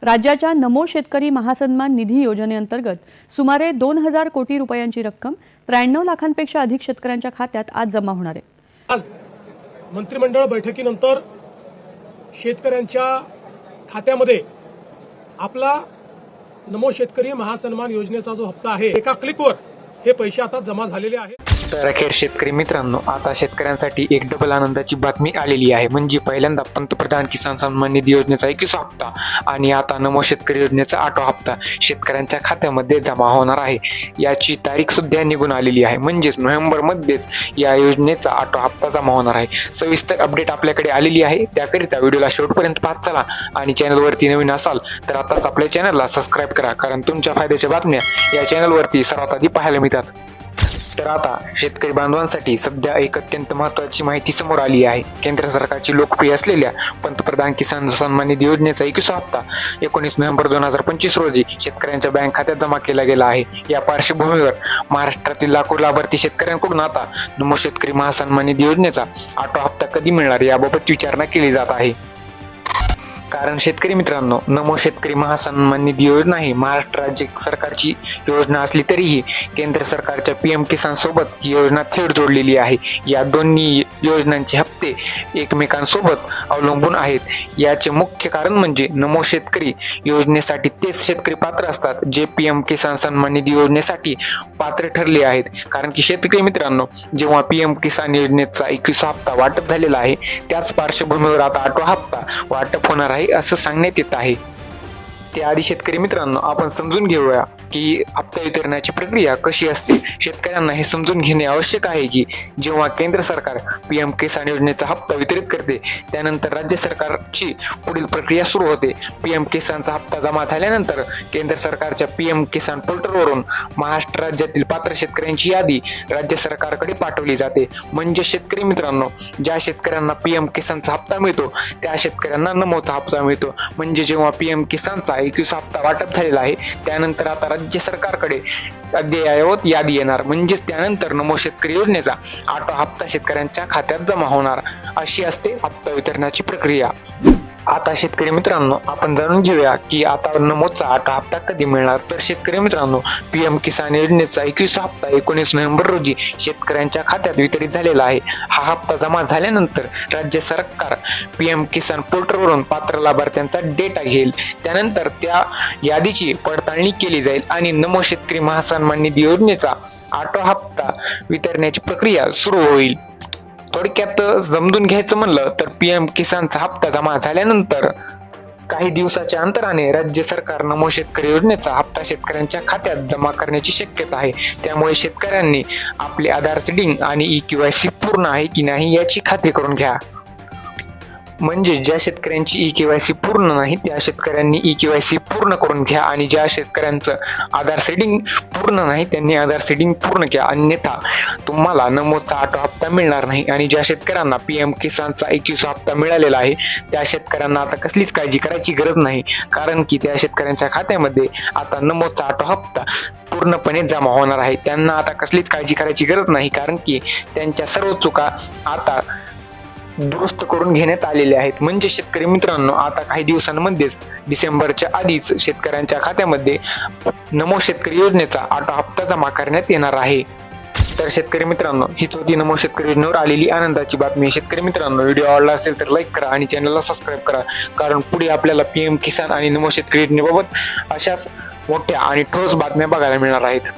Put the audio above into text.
राज्याच्या नमो शेतकरी महासन्मान निधी योजनेअंतर्गत सुमारे 2000 कोटी रुपयांची रक्कम 93 लाखांपेक्षा अधिक शेतकऱ्यांच्या खात्यात आज जमा होणार आहे। आज मंत्रिमंडळ बैठकीनंतर शेतकऱ्यांच्या खात्यामध्ये आपला नमो शेतकरी महासन्मान योजनेचा जो हप्ता आहे एका क्लिकवर हे पैसे आता जमा झालेले आहेत। तर अखेर शेतकरी मित्रांनो, आता शेतकऱ्यांसाठी एक डबल आनंदाची बातमी आलेली आहे। म्हणजे पहिल्यांदा पंतप्रधान किसान सन्मान निधी योजनेचा 21 हप्ता आणि आता नमो शेतकरी योजनेचा 8 हप्ता शेतकऱ्यांच्या खात्यामध्ये जमा होणार आहे। याची तारीख सुद्धा निघून आलेली आहे, म्हणजेच नोव्हेंबरमध्येच या योजनेचा 8 हप्ता जमा होणार आहे। सविस्तर अपडेट आपल्याकडे आलेली आहे, त्याकरिता व्हिडिओला शेवटपर्यंत पाहत चला आणि चॅनलवरती नवीन असाल तर आताच आपल्या चॅनलला सबस्क्राईब करा, कारण तुमच्या फायद्याच्या बातम्या या चॅनलवरती सर्वात आधी पाहायला मिळतात। तर आता शेतकरी बांधवांसाठी सध्या एक अत्यंत महत्त्वाची माहिती समोर आली आहे। केंद्र सरकारची लोकप्रिय असलेल्या पंतप्रधान किसान सन्मान निधी योजनेचा 21 हप्ता 19 नोव्हेंबर 2025 रोजी शेतकऱ्यांच्या बँक खात्यात जमा केला गेला आहे। या पार्श्वभूमीवर महाराष्ट्रातील लाखो लाभार्थी शेतकऱ्यांकडून आता नमो शेतकरी महासन्मान निधी योजनेचा 8 हप्ता कधी मिळणार याबाबत विचारणा केली जात आहे। कारण शेतकरी मित्रांनो, नमो शेतकरी महासन्मान निधी योजना ही महाराष्ट्र राज्य सरकारची योजना असली तरीही केंद्र सरकारच्या PM किसान सोबत ही योजना थेट जोडलेली आहे। या दोन्ही योजनांचे हप्ते एकमेकांसोबत अवलंबून आहेत। याचे मुख्य कारण म्हणजे नमो शेतकरी योजनेसाठी तेच शेतकरी पात्र असतात जे PM किसान सन्मान निधी योजनेसाठी पात्र ठरले आहेत। कारण की शेतकरी मित्रांनो, जेव्हा PM किसान योजनेचा 21 हप्ता वाटप झालेला आहे त्याच पार्श्वभूमीवर आता 8 हप्ता वाटप होणार आहे असं सांगण्यात येत आहे। त्याआधी शेतकरी मित्रांनो, आपण समजून घेऊया की हप्ता वितरणाची प्रक्रिया कशी असते। शेतकऱ्यांना हे समजून घेणे आवश्यक आहे की जेव्हा केंद्र सरकार PM किसान योजनेचा हप्ता वितरित करते त्यानंतर राज्य सरकारची पुढील प्रक्रिया सुरू होते। PM किसानचा हप्ता जमा झाल्यानंतर केंद्र सरकारच्या PM किसान पोर्टलवरून महाराष्ट्र राज्यातील पात्र शेतकऱ्यांची यादी राज्य सरकारकडे पाठवली जाते। म्हणजे शेतकरी मित्रांनो, ज्या शेतकऱ्यांना PM किसानचा हप्ता मिळतो त्या शेतकऱ्यांना नमोचा हप्ता मिळतो। म्हणजे जेव्हा PM किसानचा 21 हप्ता वाटप झालेला आहे त्यानंतर आता राज्य सरकारकडे अद्ययावत यादी येणार, म्हणजेच त्यानंतर नमो शेतकरी योजनेचा 8 हप्ता शेतकऱ्यांच्या खात्यात जमा होणार। अशी असते हप्ता वितरणाची प्रक्रिया। आता शेतकरी मित्रांनो, आपण जाणून घेऊया की आता नमोचा 8 हप्ता कधी मिळणार। तर शेतकरी मित्रांनो, PM किसान योजनेचा 21 हप्ता 19 नोव्हेंबर रोजी शेतकऱ्यांच्या खात्यात वितरित झालेला आहे। हा हप्ता जमा झाल्यानंतर राज्य सरकार PM किसान पोर्टलवरून पात्र लाभार्थ्यांचा डेटा घेईल, त्यानंतर त्या यादीची पडताळणी केली जाईल आणि नमो शेतकरी महासन्मान निधी योजनेचा 8 हप्ता वितरण्याची प्रक्रिया सुरू होईल। थोडक्यात समजून घ्यायचं म्हणलं तर PM किसानचा हप्ता जमा झाल्यानंतर काही दिवसाच्या अंतराने राज्य सरकार नमो शेतकरी योजनेचा हप्ता शेतकऱ्यांच्या खात्यात जमा करण्याची शक्यता आहे। त्यामुळे शेतकऱ्यांनी आपले आधार सीडिंग आणि eKYC पूर्ण आहे की नाही याची खात्री करून घ्या। म्हणजे ज्या शेतकऱ्यांची eKYC पूर्ण नाही त्या शेतकऱ्यांनी eKYC पूर्ण करून घ्या आणि ज्या शेतकऱ्यांचं आधार सीडिंग पूर्ण नाही त्यांनी आधार सीडिंग पूर्ण घ्या, अन्यथा तुम्हाला नमोचा 8 हप्ता मिळणार नाही। आणि ज्या शेतकऱ्यांना PM किसानचा 21 हप्ता मिळालेला आहे त्या शेतकऱ्यांना आता कसलीच काळजी करायची गरज नाही, कारण की त्या शेतकऱ्यांच्या खात्यामध्ये आता नमोचा 8 हप्ता पूर्णपणे जमा होणार आहे। त्यांना आता कसलीच काळजी करायची गरज नाही, कारण की त्यांच्या सर्व चुका आता दुरुस्त करून घेण्यात आलेले आहेत। म्हणजे शेतकरी मित्रांनो, आता काही दिवसांमध्येच डिसेंबरच्या आधीच शेतकऱ्यांच्या खात्यामध्ये नमो शेतकरी योजनेचा 8 हप्ता जमा करण्यात येणार आहे। तर शेतकरी मित्रांनो, हीच होती नमो शेतकरी योजनेवर आलेली आनंदाची बातमी। शेतकरी मित्रांनो, व्हिडिओ आवडला असेल तर लाईक करा आणि चॅनलला सबस्क्राईब करा, कारण पुढे आपल्याला PM किसान आणि नमो शेतकरी योजनेबाबत अशाच मोठ्या आणि ठोस बातम्या बघायला मिळणार आहेत।